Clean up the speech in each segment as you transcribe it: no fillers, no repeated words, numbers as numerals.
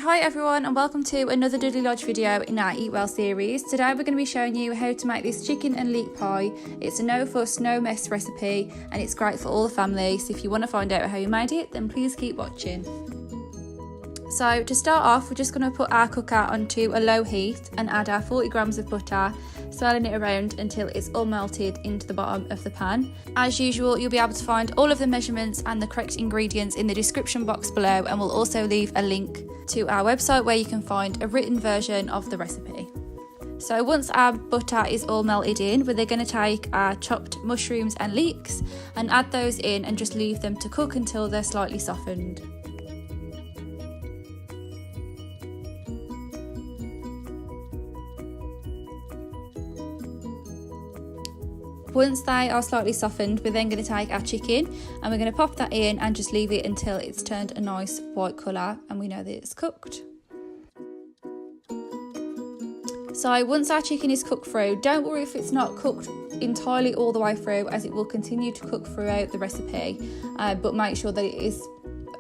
Hi everyone and welcome to another Dudley Lodge video in our Eat Well series. Today we're going to be showing you how to make this chicken and leek pie. It's a no fuss, no mess recipe and it's great for all the family, so if you want to find out how you made it then please keep watching. So to start off, we're just going to put our cooker onto a low heat and add our 40 grams of butter, swirling it around until it's all melted into the bottom of the pan. As usual, you'll be able to find all of the measurements and the correct ingredients in the description box below, and we'll also leave a link to our website where you can find a written version of the recipe. So once our butter is all melted in, we're then going to take our chopped mushrooms and leeks and add those in and just leave them to cook until they're slightly softened. Once they are slightly softened, we're then going to take our chicken and we're going to pop that in and just leave it until it's turned a nice white colour and we know that it's cooked. So once our chicken is cooked through, don't worry if it's not cooked entirely all the way through, as it will continue to cook throughout the recipe, but make sure that it is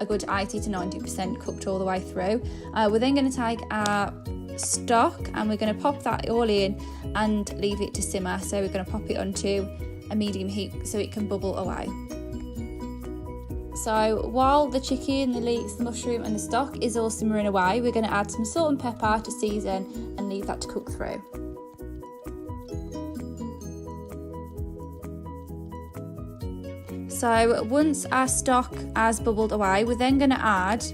a good 80 to 90% cooked all the way through. We're then going to take our stock and we're going to pop that all in and leave it to simmer. So we're going to pop it onto a medium heat so it can bubble away. So while the chicken, the leeks, the mushroom and the stock is all simmering away, we're going to add some salt and pepper to season and leave that to cook through. So once our stock has bubbled away, we're then going to add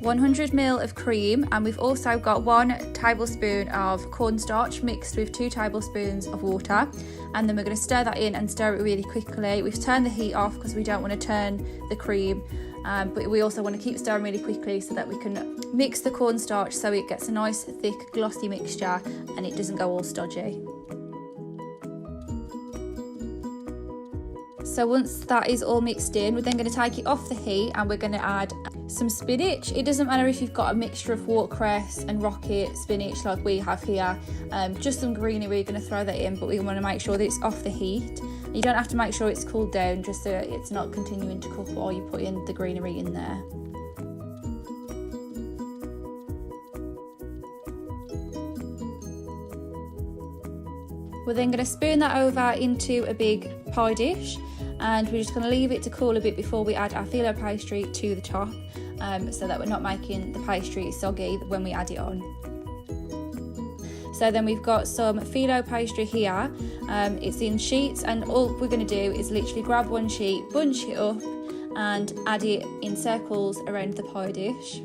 100ml of cream, and we've also got 1 tablespoon of cornstarch mixed with 2 tablespoons of water, and then we're going to stir that in and stir it really quickly. We've turned the heat off because we don't want to turn the cream, but we also want to keep stirring really quickly so that we can mix the cornstarch so it gets a nice thick glossy mixture and it doesn't go all stodgy. So once that is all mixed in, we're then going to take it off the heat and we're going to add some spinach. It doesn't matter if you've got a mixture of watercress and rocket spinach like we have here, just some greenery, we're going to throw that in, but we want to make sure that it's off the heat. You don't have to make sure it's cooled down, just so it's not continuing to cook while you put in the greenery in there. We're then going to spoon that over into a big pie dish, and we're just going to leave it to cool a bit before we add our phyllo pastry to the top, so that we're not making the pastry soggy when we add it on. So then we've got some phyllo pastry here. It's in sheets, and all we're going to do is literally grab one sheet, bunch it up and add it in circles around the pie dish.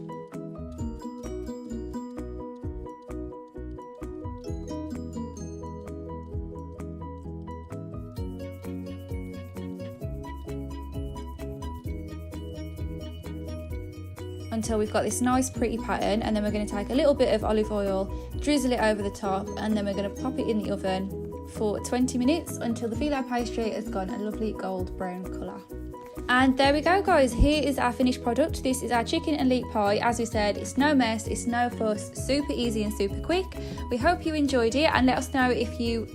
Until we've got this nice pretty pattern, and then we're going to take a little bit of olive oil, drizzle it over the top, and then we're going to pop it in the oven for 20 minutes until the phyllo pastry has gone a lovely gold brown colour. And there we go guys, here is our finished product. This is our chicken and leek pie. As we said, it's no mess, it's no fuss, super easy and super quick. We hope you enjoyed it, and let us know if you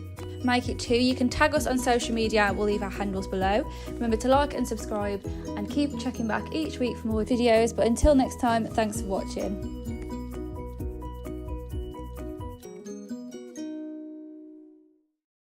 make it too. You can tag us on social media, we'll leave our handles below. Remember to like and subscribe and keep checking back each week for more videos, but until next time, thanks for watching.